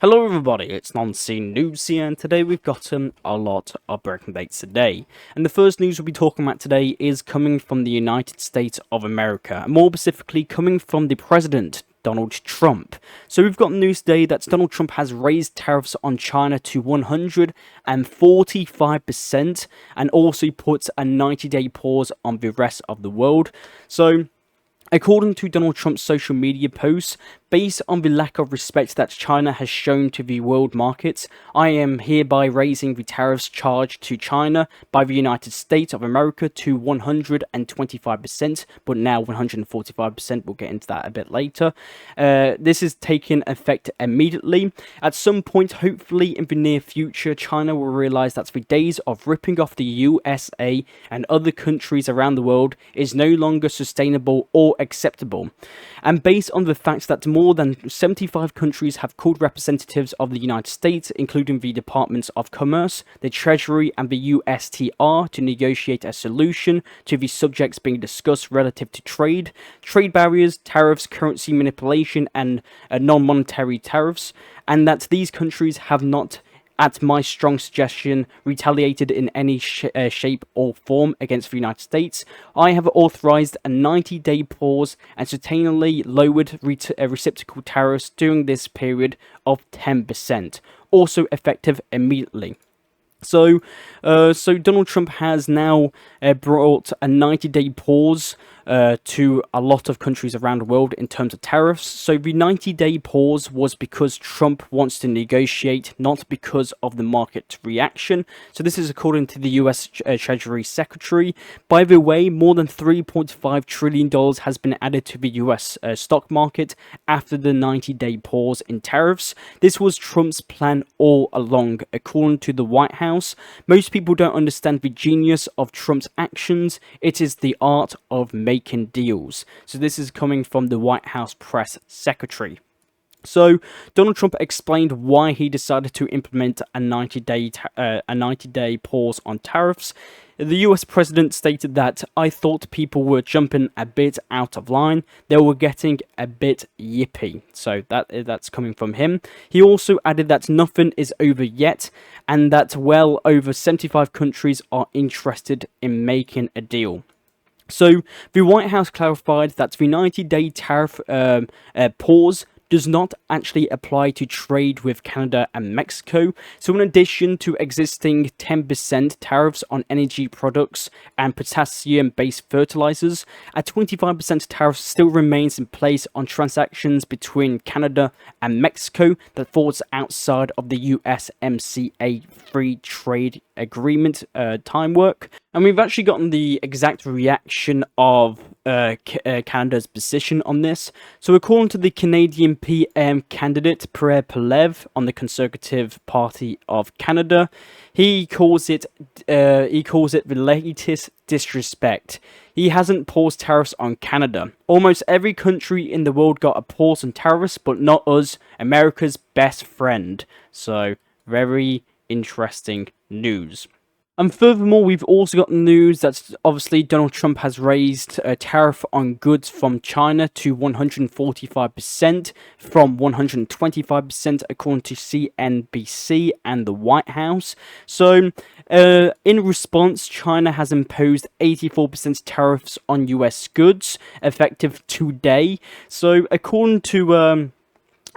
Hello everybody, it's Non-Scene News here, and today we've got a lot of breaking dates today. And the first news we'll be talking about today is coming from the United States of America, and more specifically coming from the President, Donald Trump. So we've got news today that Donald Trump has raised tariffs on China to 145% and also puts a 90-day pause on the rest of the world. So according to Donald Trump's social media posts, based on the lack of respect that China has shown to the world markets, I am hereby raising the tariffs charged to China by the United States of America to 125%, but now 145%. We'll get into that a bit later. This is taking effect immediately. At some point, hopefully in the near future, China will realize that the days of ripping off the USA and other countries around the world is no longer sustainable or acceptable. And based on the fact that more than 75 countries have called representatives of the United States, including the Departments of Commerce, the Treasury, and the USTR, to negotiate a solution to the subjects being discussed relative to trade barriers, tariffs, currency manipulation, and non-monetary tariffs, and that these countries have not, at my strong suggestion, retaliated in any shape or form against the United States, I have authorized a 90-day pause and sustainably lowered reciprocal tariffs during this period of 10%, also effective immediately. So Donald Trump has now brought a 90-day pause to a lot of countries around the world in terms of tariffs. So the 90-day pause was because Trump wants to negotiate, not because of the market reaction. So this is according to the US Treasury Secretary. By the way, more than $3.5 trillion has been added to the US stock market after the 90-day pause in tariffs. This was Trump's plan all along, according to the White House. Most people don't understand the genius of Trump's actions. It is the art of making deals. So this is coming from the White House press secretary. So Donald Trump explained why he decided to implement a 90-day pause on tariffs. The US president stated that I thought people were jumping a bit out of line. They were getting a bit yippy. So that's coming from him. He also added that nothing is over yet and that well over 75 countries are interested in making a deal. So the White House clarified that the 90-day tariff pause does not actually apply to trade with Canada and Mexico. So in addition to existing 10% tariffs on energy products and potassium-based fertilizers, a 25% tariff still remains in place on transactions between Canada and Mexico that falls outside of the USMCA free trade agreement time work. And we've actually gotten the exact reaction of Canada's position on this. So according to the Canadian PM candidate Pierre Poilievre on the Conservative Party of Canada, he calls it the latest disrespect. He hasn't paused tariffs on Canada. Almost every country in the world got a pause on tariffs, but not us, America's best friend. So very interesting news. And furthermore, we've also got news that obviously Donald Trump has raised a tariff on goods from China to 145% from 125% according to CNBC and the White House. So in response, China has imposed 84% tariffs on US goods effective today. So according to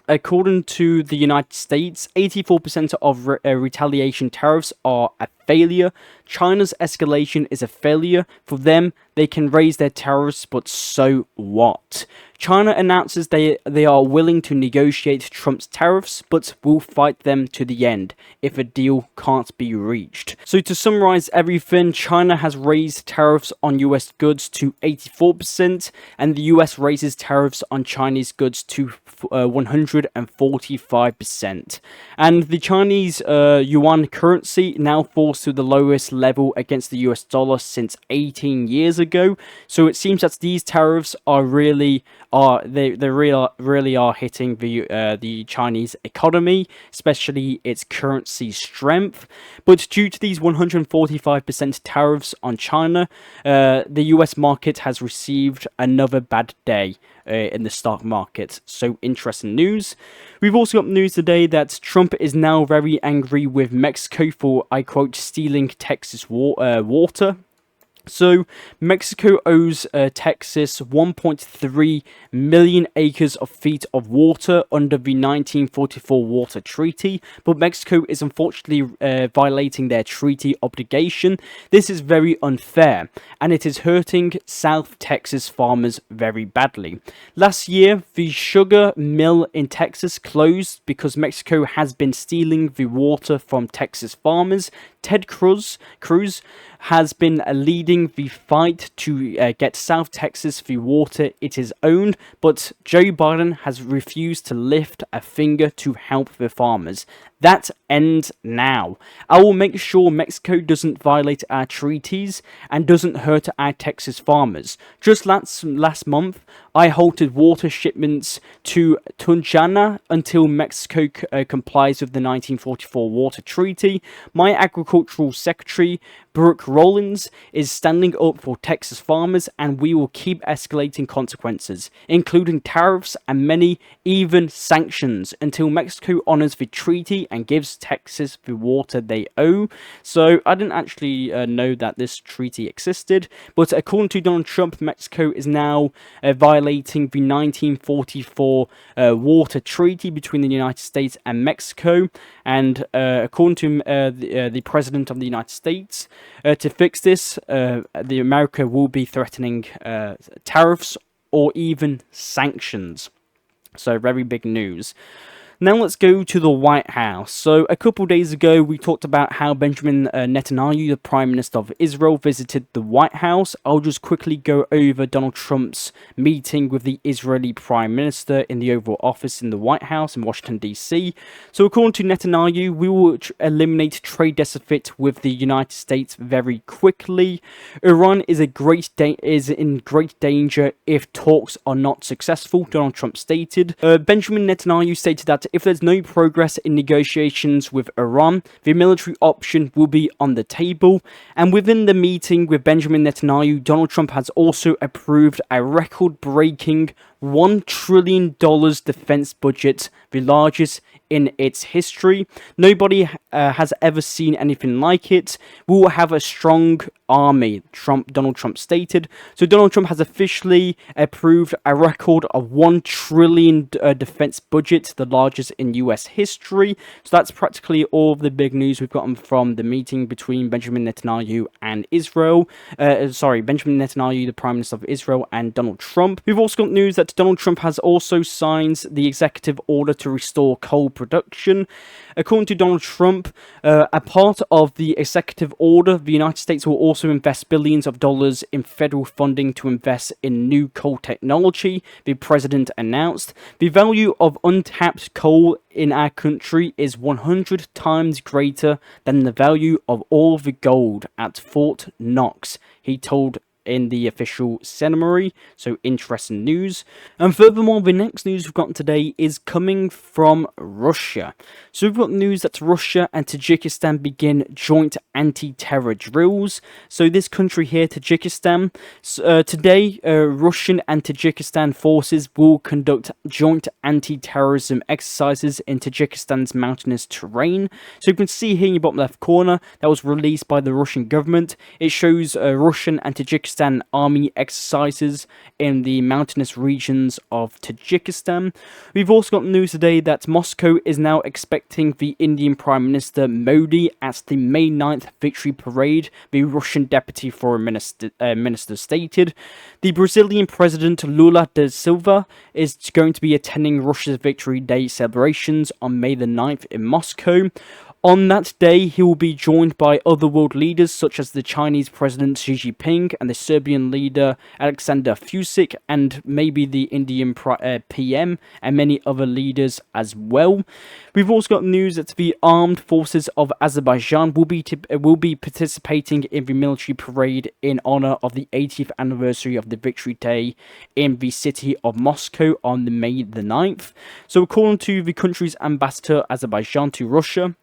the United States, 84% of retaliation tariffs are a failure. China's escalation is a failure. For them, they can raise their tariffs, but so what? China announces they are willing to negotiate Trump's tariffs, but will fight them to the end if a deal can't be reached. So to summarize everything, China has raised tariffs on US goods to 84%, and the US raises tariffs on Chinese goods to 145%. And the Chinese yuan currency now falls to the lowest level against the US dollar since 18 years ago. So it seems that these tariffs are really hitting the Chinese economy, especially its currency strength. But due to these 145% tariffs on China, the US market has received another bad day. in the stock market. So interesting news. We've also got news today that Trump is now very angry with Mexico for, I quote, stealing Texas water. So, Mexico owes Texas 1.3 million acres of feet of water under the 1944 Water Treaty, but Mexico is unfortunately violating their treaty obligation. This is very unfair, and it is hurting South Texas farmers very badly. Last year, the sugar mill in Texas closed because Mexico has been stealing the water from Texas farmers. Ted Cruz has been leading the fight to get South Texas the water it is owned, but Joe Biden has refused to lift a finger to help the farmers. That ends now. I will make sure Mexico doesn't violate our treaties and doesn't hurt our Texas farmers. Just last month, I halted water shipments to Tunjana until Mexico complies with the 1944 Water Treaty. My agricultural secretary, Brooke Rollins, is standing up for Texas farmers, and we will keep escalating consequences, including tariffs and many even sanctions, until Mexico honors the treaty and gives Texas the water they owe. So I didn't actually know that this treaty existed, but according to Donald Trump, Mexico is now violating the 1944 Water Treaty between the United States and Mexico, and according to the President of the United States, to fix this, the America will be threatening tariffs or even sanctions. So very big news. Now let's go to the White House. So a couple days ago, we talked about how Benjamin Netanyahu, the Prime Minister of Israel, visited the White House. I'll just quickly go over Donald Trump's meeting with the Israeli Prime Minister in the Oval Office in the White House in Washington, D.C. So according to Netanyahu, we will eliminate trade deficit with the United States very quickly. Iran is in great danger if talks are not successful, Donald Trump stated. Benjamin Netanyahu stated that if there's no progress in negotiations with Iran, the military option will be on the table. And within the meeting with Benjamin Netanyahu, Donald Trump has also approved a record-breaking $1 trillion defense budget, the largest in its history. Nobody has ever seen anything like it. We will have a strong army, Donald Trump stated. So Donald Trump has officially approved a record of $1 trillion defense budget, the largest in US history. So that's practically all of the big news we've gotten from the meeting between Benjamin Netanyahu and Israel. Benjamin Netanyahu, the Prime Minister of Israel, and Donald Trump. We've also got news that Donald Trump has also signed the executive order to restore coal production. According to Donald Trump, a part of the executive order, the United States will also invest billions of dollars in federal funding to invest in new coal technology, the president announced. The value of untapped coal in our country is 100 times greater than the value of all the gold at Fort Knox, he told in the official ceremony. So interesting news. And furthermore, the next news we've got today is coming from Russia. So we've got news that Russia and Tajikistan begin joint anti-terror drills. So this country here, Tajikistan, today Russian and Tajikistan forces will conduct joint anti-terrorism exercises in Tajikistan's mountainous terrain. So you can see here in your bottom left corner, that was released by the Russian government. It shows Russian and Tajikistan army exercises in the mountainous regions of Tajikistan. We've also got news today that Moscow is now expecting the Indian Prime Minister Modi at the May 9th victory parade, the Russian Deputy Foreign Minister stated. The Brazilian President Lula da Silva is going to be attending Russia's Victory Day celebrations on May the 9th in Moscow. On that day, he will be joined by other world leaders such as the Chinese President Xi Jinping and the Serbian leader Alexander Vučić, and maybe the Indian PM and many other leaders as well. We've also got news that the armed forces of Azerbaijan will be participating in the military parade in honor of the 80th anniversary of the Victory Day in the city of Moscow on May the 9th. So according to the country's ambassador Azerbaijan to Russia,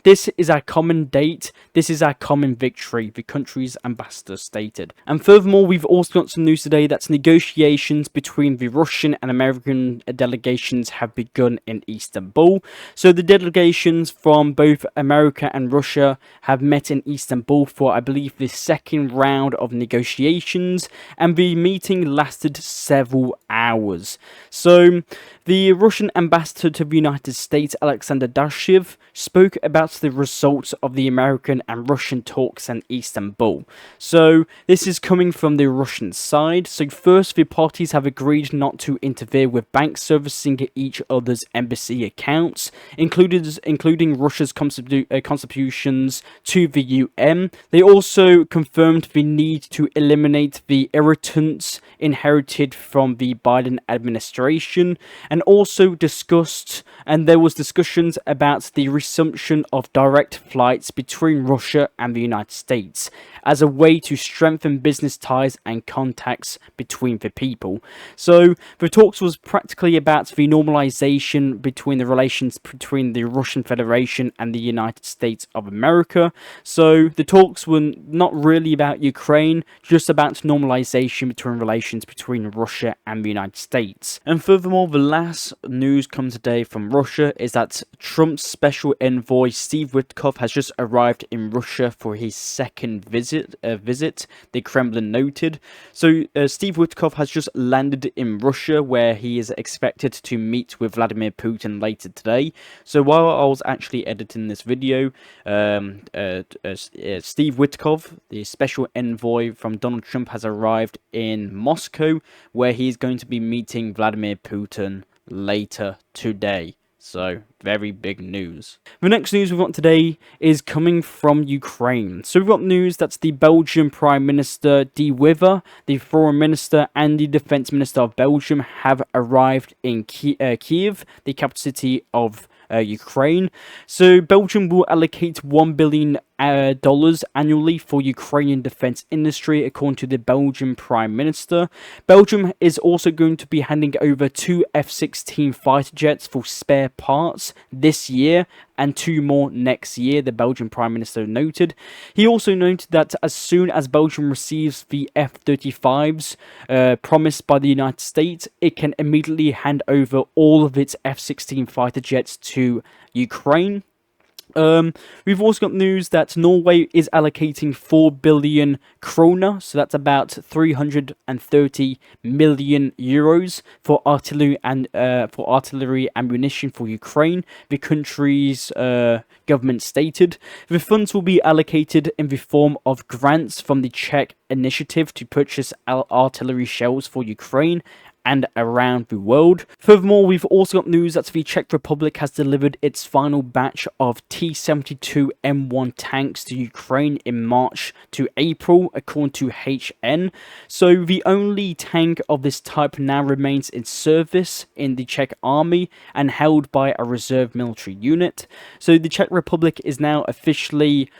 This is our common date. This is our common victory, the country's ambassador stated. And furthermore, we've also got some news today that negotiations between the Russian and American delegations have begun in Istanbul. So the delegations from both America and Russia have met in Istanbul for, I believe, the second round of negotiations, and the meeting lasted several hours. So the Russian ambassador to the United States, Alexander Dashev, spoke about the results of the American and Russian talks in Istanbul. So this is coming from the Russian side. So first, the parties have agreed not to interfere with banks servicing each other's embassy accounts, including Russia's contributions to the UN. They also confirmed the need to eliminate the irritants inherited from the Biden administration, and also discussed, and there was discussions about the resumption of direct flights between Russia and the United States as a way to strengthen business ties and contacts between the people. So the talks was practically about the normalization between the relations between the Russian Federation and the United States of America. So the talks were not really about Ukraine, just about normalization between relations between Russia and the United States. And furthermore, the last news comes today from Russia is that Trump's special envoy Steve Witkoff has just arrived in Russia for his second visit, the Kremlin noted. So Steve Witkoff has just landed in Russia, where he is expected to meet with Vladimir Putin later today. So while I was actually editing this video, Steve Witkoff, the special envoy from Donald Trump, has arrived in Moscow, where he's going to be meeting Vladimir Putin later today. So, very big news. The next news we've got today is coming from Ukraine. So we've got news that the Belgian Prime Minister De Wever, the Foreign Minister and the Defense Minister of Belgium have arrived in Kiev, the capital city of Ukraine. So Belgium will allocate $1 billion annually for Ukrainian defense industry, according to the Belgian Prime Minister. Belgium is also going to be handing over 2 F-16 fighter jets for spare parts this year and 2 more next year, the Belgian Prime Minister noted. He also noted that as soon as Belgium receives the F-35s promised by the United States, it can immediately hand over all of its F-16 fighter jets to Ukraine. We've also got news that Norway is allocating 4 billion kroner, so that's about 330 million euros for artillery and ammunition for Ukraine, the country's government stated. The funds will be allocated in the form of grants from the Czech initiative to purchase artillery shells for Ukraine and around the world. Furthermore, we've also got news that the Czech Republic has delivered its final batch of T-72 M1 tanks to Ukraine in March to April, according to HN. So the only tank of this type now remains in service in the Czech army and held by a reserve military unit. So the Czech Republic is now officially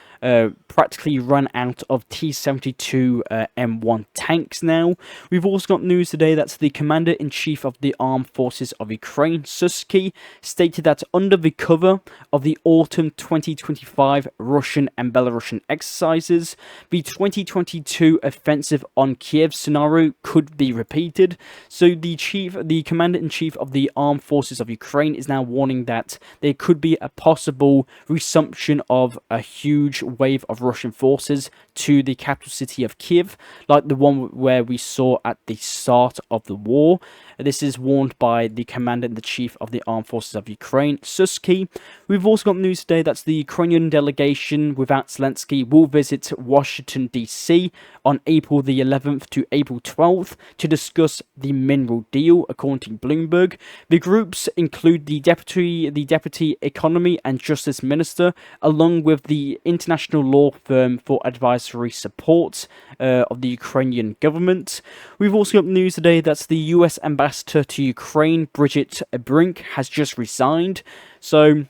practically run out of T-72 M1 tanks now. We've also got news today that the Commander-in-Chief of the Armed Forces of Ukraine, Susky, stated that under the cover of the autumn 2025 Russian and Belarusian exercises, the 2022 offensive on Kiev scenario could be repeated. So the Commander-in-Chief of the Armed Forces of Ukraine is now warning that there could be a possible resumption of a huge wave of Russian forces to the capital city of Kiev, like the one where we saw at the start of the war. This is warned by the Commander-in-Chief of the Armed Forces of Ukraine, Susky. We've also got news today that the Ukrainian delegation without Zelensky will visit Washington, D.C. on April the 11th to April 12th to discuss the mineral deal, according to Bloomberg. The groups include the Deputy Economy and Justice Minister, along with the international law firm for advisory support of the Ukrainian government. We've also got news today that the US ambassador to Ukraine, Bridget Brink, has just resigned. So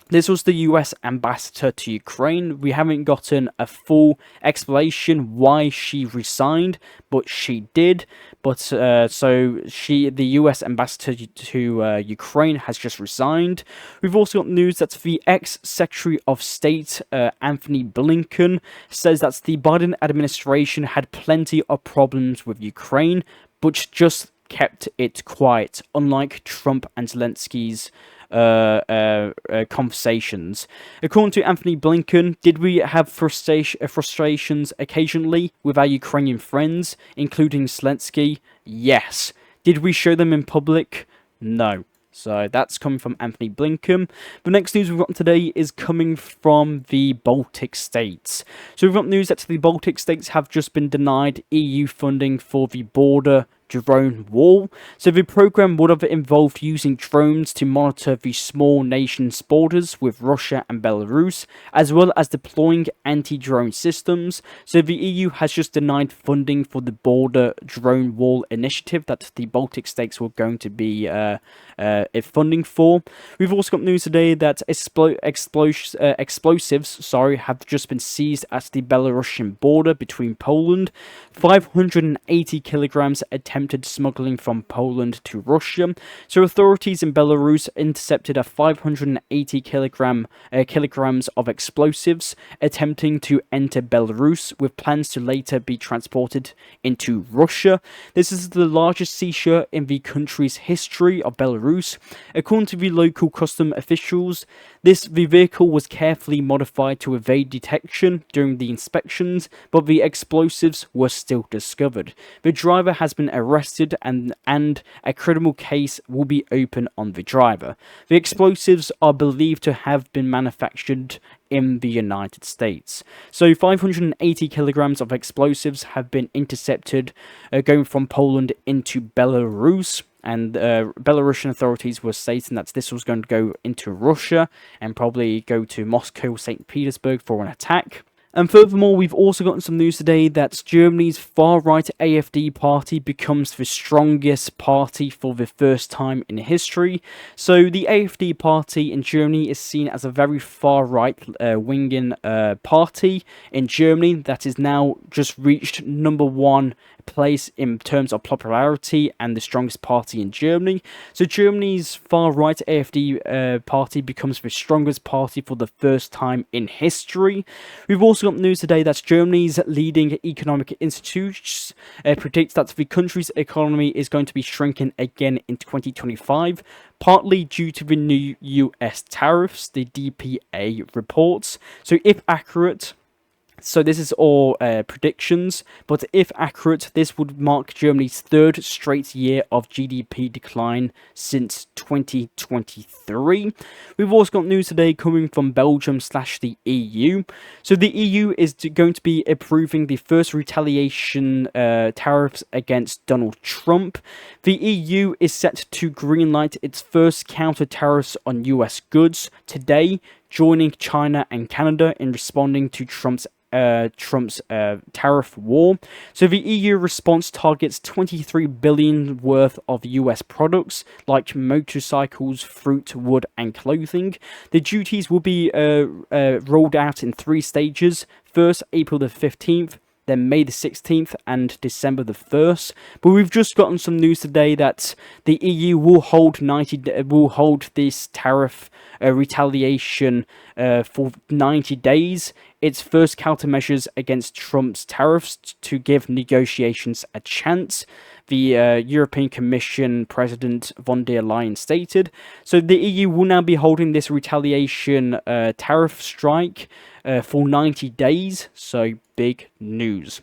This was the US ambassador to Ukraine. We haven't gotten a full explanation why she resigned, but she did. But the US ambassador to Ukraine has just resigned. We've also got news that the ex-Secretary of State, Anthony Blinken, says that the Biden administration had plenty of problems with Ukraine, but just kept it quiet, unlike Trump and Zelensky's conversations. According to Anthony Blinken, did we have frustrations occasionally with our Ukrainian friends, including Zelensky? Yes. Did we show them in public? No. So that's coming from Anthony Blinken. The next news we've got today is coming from the Baltic states. So we've got news that the Baltic states have just been denied EU funding for the border drone wall. So the program would have involved using drones to monitor the small nations' borders with Russia and Belarus, as well as deploying anti-drone systems. So the EU has just denied funding for the border drone wall initiative that the Baltic states were going to be funding for. We've also got news today that explosives have just been seized at the Belarusian border between Poland. 580 kilograms attempted smuggling from Poland to Russia. So authorities in Belarus intercepted a 580 kilograms of explosives attempting to enter Belarus, with plans to later be transported into Russia. This is the largest seizure in the country's history of Belarus. According to the local custom officials, the vehicle was carefully modified to evade detection during the inspections, but the explosives were still discovered. The driver has been arrested and a criminal case will be opened on the driver. The explosives are believed to have been manufactured in the United States. So 580 kilograms of explosives have been intercepted going from Poland into Belarus. And Belarusian authorities were stating that this was going to go into Russia and probably go to Moscow or St. Petersburg for an attack. And furthermore, we've also gotten some news today that Germany's far-right AfD party becomes the strongest party for the first time in history. So the AfD party in Germany is seen as a very far-right winging party in Germany that is now just reached #1 place in terms of popularity and the strongest party in Germany. So Germany's far-right AfD party becomes the strongest party for the first time in history. We've also got news today that Germany's leading economic institutes predict that the country's economy is going to be shrinking again in 2025, partly due to the new US tariffs, the DPA reports. So if accurate, so this is all predictions, but if accurate, this would mark Germany's third straight year of GDP decline since 2023. We've also got news today coming from Belgium / the EU. So the EU is going to be approving the first retaliation tariffs against Donald Trump. The EU is set to greenlight its first counter tariffs on US goods today, joining China and Canada in responding to Trump's tariff war. So the EU response targets 23 billion worth of US products like motorcycles, fruit, wood, and clothing. The duties will be rolled out in 3 stages. First, April the 15th, then May the 16th and December the 1st. But we've just gotten some news today that the EU will hold this tariff retaliation for 90 days. Its first countermeasures against Trump's tariffs to give negotiations a chance, the European Commission President von der Leyen stated. So the EU will now be holding this retaliation tariff strike for 90 days. So big news.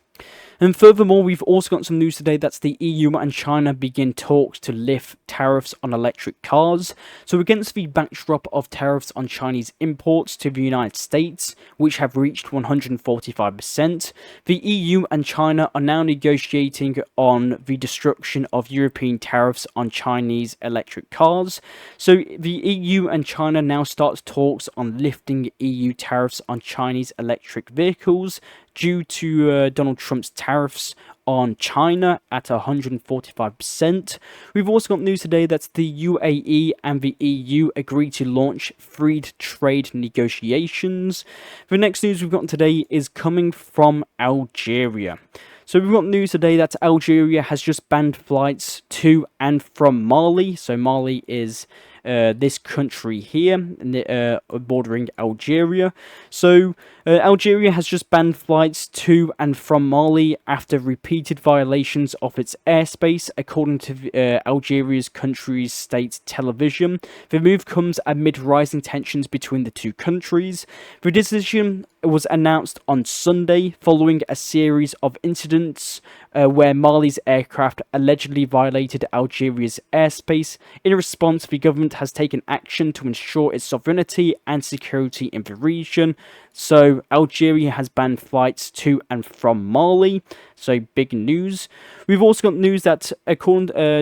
And furthermore, we've also got some news today that the EU and China begin talks to lift tariffs on electric cars. So against the backdrop of tariffs on Chinese imports to the United States, which have reached 145%, the EU and China are now negotiating on the destruction of European tariffs on Chinese electric cars. So the EU and China now start talks on lifting EU tariffs on Chinese electric vehicles due to Donald Trump's tariff tariffs on China at 145%. We've also got news today that the UAE and the EU agreed to launch free trade negotiations. The next news we've got today is coming from Algeria. So we've got news today that Algeria has just banned flights to and from Mali. So Mali is this country here, bordering Algeria. So Algeria has just banned flights to and from Mali after repeated violations of its airspace, according to Algeria's country's state television. The move comes amid rising tensions between the two countries. The decision was announced on Sunday following a series of incidents where Mali's aircraft allegedly violated Algeria's airspace. In response, the government has taken action to ensure its sovereignty and security in the region. So Algeria has banned flights to and from Mali. So big news. We've also got news that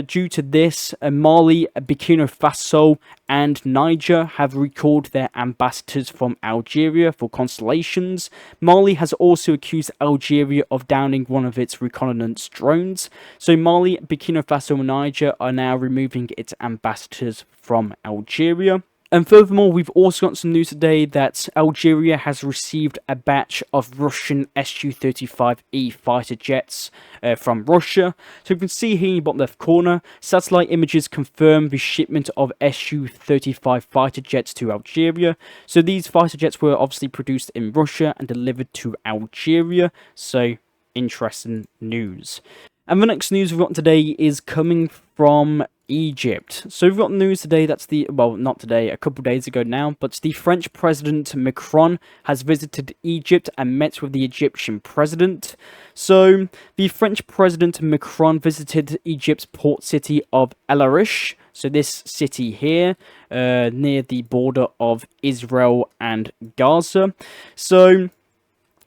due to this, Mali, Burkina Faso and Niger have recalled their ambassadors from Algeria for consultations. Mali has also accused Algeria of downing one of its reconnaissance drones. So Mali, Burkina Faso and Niger are now removing its ambassadors from Algeria. And furthermore, we've also got some news today that Algeria has received a batch of Russian Su-35E fighter jets from Russia. So you can see here in the bottom left corner, satellite images confirm the shipment of Su-35 fighter jets to Algeria. So these fighter jets were obviously produced in Russia and delivered to Algeria. So interesting news. And the next news we've got today is coming from Egypt. So we've got news today that's not today, a couple of days ago now, but the French President Macron has visited Egypt and met with the Egyptian president. So the French President Macron visited Egypt's port city of El Arish. So this city here, near the border of Israel and Gaza. So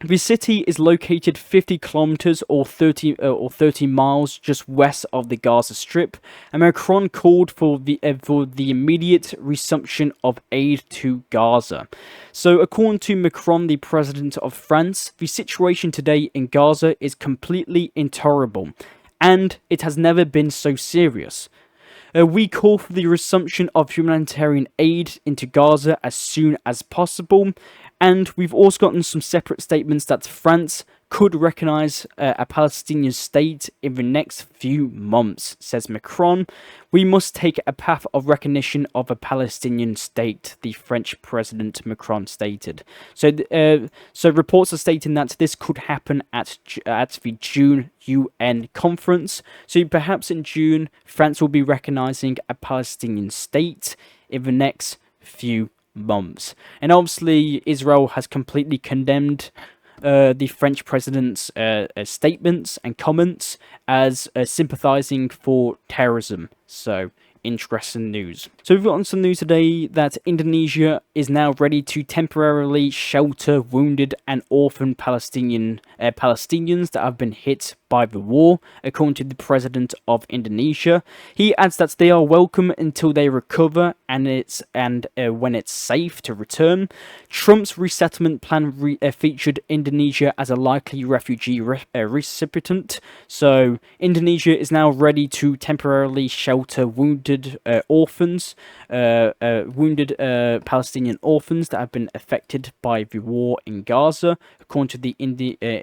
the city is located 50 kilometers or 30 miles just west of the Gaza Strip, and Macron called for the immediate resumption of aid to Gaza. So according to Macron, the president of France, the situation today in Gaza is completely intolerable, and it has never been so serious. We call for the resumption of humanitarian aid into Gaza as soon as possible. And we've also gotten some separate statements that France could recognise a Palestinian state in the next few months, says Macron. We must take a path of recognition of a Palestinian state, the French President Macron stated. So reports are stating that this could happen at the June UN conference. So perhaps in June, France will be recognising a Palestinian state in the next few months. And obviously, Israel has completely condemned the French president's statements and comments as sympathizing for terrorism. So interesting news. So we've gotten some news today that Indonesia is now ready to temporarily shelter wounded and orphaned Palestinians that have been hit by the war, according to the president of Indonesia. He adds that they are welcome until they recover and when it's safe to return. Trump's resettlement plan featured Indonesia as a likely refugee recipient. So Indonesia is now ready to temporarily shelter wounded Palestinian orphans that have been affected by the war in Gaza, according to the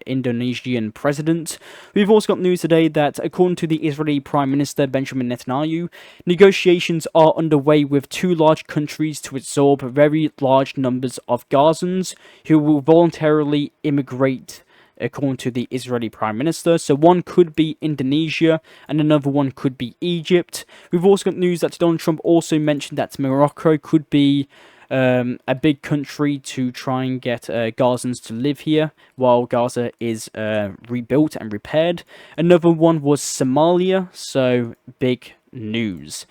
Indonesian president. We've also got news today that, according to the Israeli Prime Minister Benjamin Netanyahu, negotiations are underway with two large countries to absorb very large numbers of Gazans who will voluntarily immigrate, according to the Israeli Prime Minister. So one could be Indonesia and another one could be Egypt. We've also got news that Donald Trump also mentioned that Morocco could be a big country to try and get Gazans to live here while Gaza is rebuilt and repaired. Another one was Somalia, so big news.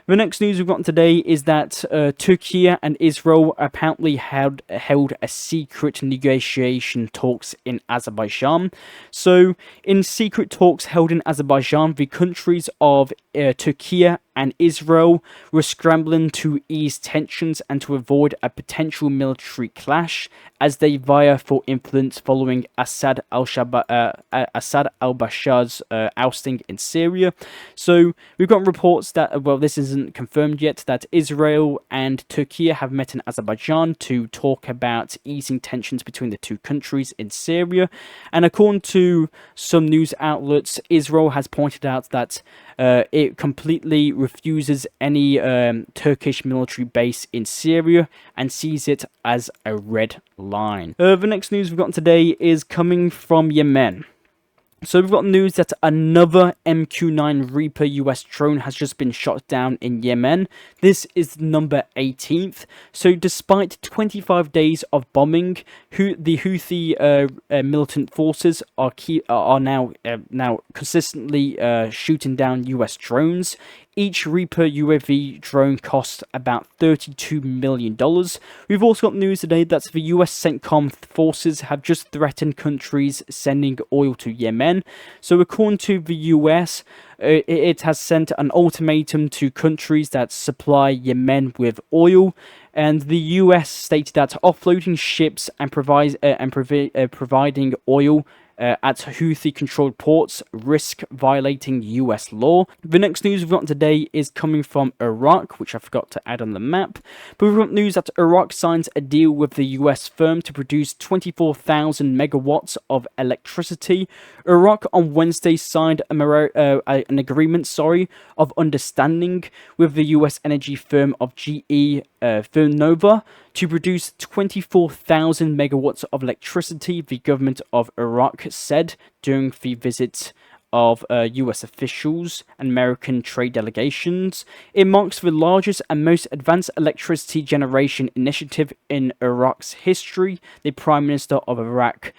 The next news we've got today is that Turkey and Israel apparently held a secret negotiation talks in Azerbaijan. So, in secret talks held in Azerbaijan, the countries of Turkey and Israel were scrambling to ease tensions and to avoid a potential military clash as they vie for influence following Assad al-Bashar's ousting in Syria. So we've got reports that, well, this isn't confirmed yet, that Israel and Turkey have met in Azerbaijan to talk about easing tensions between the two countries in Syria. And according to some news outlets, Israel has pointed out that it completely refuses any Turkish military base in Syria and sees it as a red line. The next news we've got today is coming from Yemen. So we've got news that another MQ-9 Reaper US drone has just been shot down in Yemen. This is number 18th. So despite 25 days of bombing, the Houthi militant forces are now consistently shooting down US drones. Each Reaper UAV drone costs about $32 million. We've also got news today that the US CENTCOM forces have just threatened countries sending oil to Yemen. So according to the US, it has sent an ultimatum to countries that supply Yemen with oil. And the US stated that offloading ships and providing oil at Houthi-controlled ports risk violating US law. The next news we've got today is coming from Iraq, which I forgot to add on the map. But we've got news that Iraq signs a deal with the US firm to produce 24,000 megawatts of electricity. Iraq on Wednesday signed an agreement of understanding with the US energy firm of GE Vernova to produce 24,000 megawatts of electricity, the government of Iraq said during the visit of US officials and American trade delegations. It marks the largest and most advanced electricity generation initiative in Iraq's history, the Prime Minister of Iraq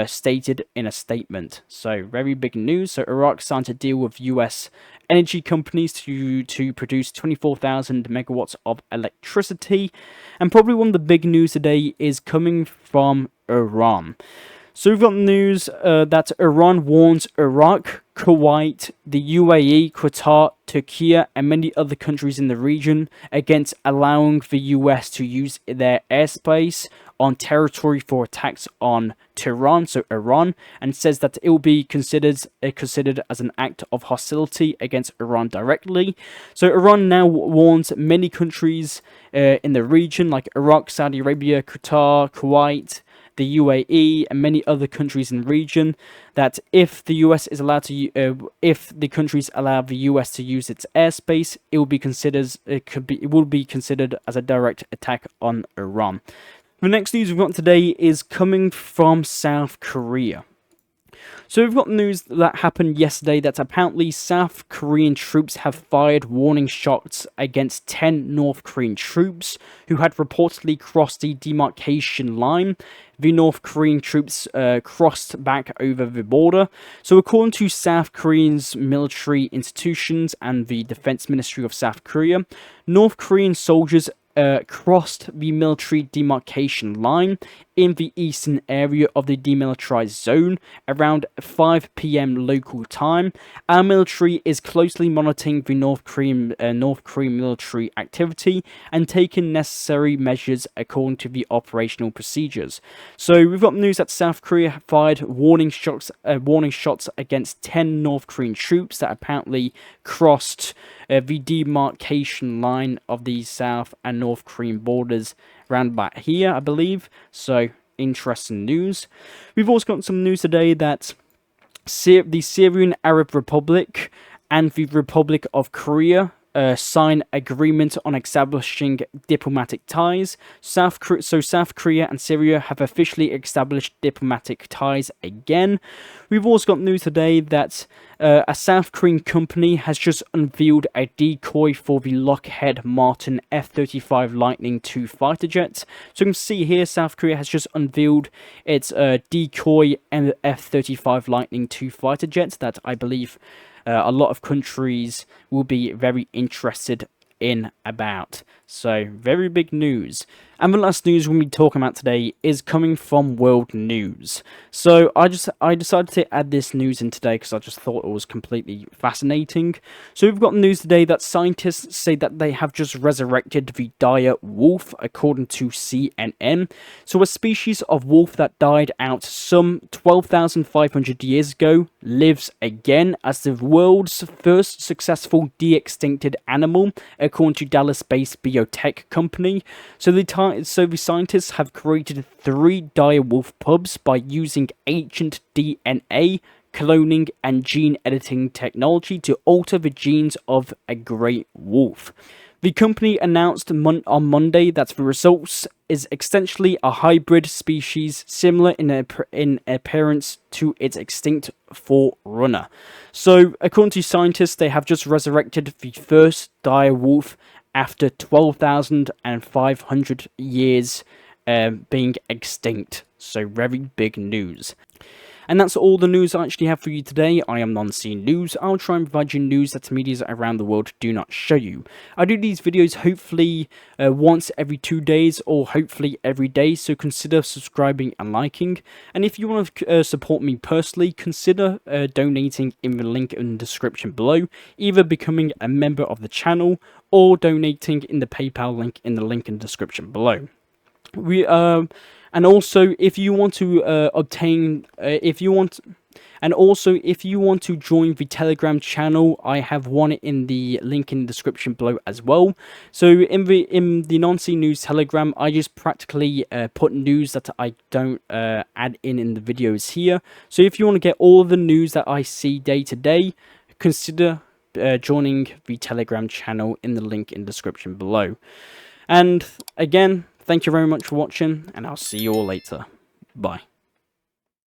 stated in a statement. So very big news. So Iraq signed a deal with US energy companies to produce 24,000 megawatts of electricity. And probably one of the big news today is coming from Iran. So we've got news that Iran warns Iraq, Kuwait, the UAE, Qatar, Turkey, and many other countries in the region against allowing the US to use their airspace on territory for attacks on Tehran, so Iran, and says that it will be considered as an act of hostility against Iran directly. So Iran now warns many countries in the region like Iraq, Saudi Arabia, Qatar, Kuwait, the UAE, and many other countries in the region, that if the US is allowed to, if the countries allow the US to use its airspace, it will be considered as a direct attack on Iran. The next news we've got today is coming from South Korea. So we've got news that happened yesterday that apparently South Korean troops have fired warning shots against 10 North Korean troops who had reportedly crossed the demarcation line. The North Korean troops crossed back over the border. So according to South Korean's military institutions and the Defense Ministry of South Korea, North Korean soldiers crossed the military demarcation line in the eastern area of the demilitarized zone around 5 p.m. local time. Our military is closely monitoring the North Korean military activity and taking necessary measures according to the operational procedures. So we've got news that South Korea fired warning shots against 10 North Korean troops that apparently crossed the demarcation line of the South and North Korean borders around about here, I believe. So interesting news. We've also got some news today that the Syrian Arab Republic and the Republic of Korea sign agreement on establishing diplomatic ties. South Korea and Syria have officially established diplomatic ties again. We've also got news today that a South Korean company has just unveiled a decoy for the Lockheed Martin F-35 Lightning II fighter jet. So you can see here South Korea has just unveiled its decoy and F-35 Lightning II fighter jet that I believe a lot of countries will be very interested in about. So very big news. And the last news we'll be talking about today is coming from World News. So I decided to add this news in today because I just thought it was completely fascinating. So we've got news today that scientists say that they have just resurrected the dire wolf, according to CNN. So a species of wolf that died out some 12,500 years ago lives again as the world's first successful de-extincted animal, according to Dallas-based biotech company. So the scientists have created 3 dire wolf pups by using ancient DNA, cloning, and gene editing technology to alter the genes of a great wolf. The company announced on Monday that the results is essentially a hybrid species similar in appearance to its extinct forerunner. So, according to scientists, they have just resurrected the first dire wolf after 12,500 years being extinct. So very big news. And that's all the news I actually have for you today. I am Non-Scene News. I'll try and provide you news that media around the world do not show you. I do these videos hopefully once every 2 days or hopefully every day, so consider subscribing and liking. And if you want to support me personally, consider donating in the link in the description below, either becoming a member of the channel or donating in the PayPal link in the link in the description below. And also, if you want to if you want to join the Telegram channel, I have one in the link in the description below as well. So in the Non-Scene News Telegram, I just practically put news that I don't add in the videos here. So if you want to get all of the news that I see day to day, consider joining the Telegram channel in the link in the description below. And again, thank you very much for watching, and I'll see you all later. Bye.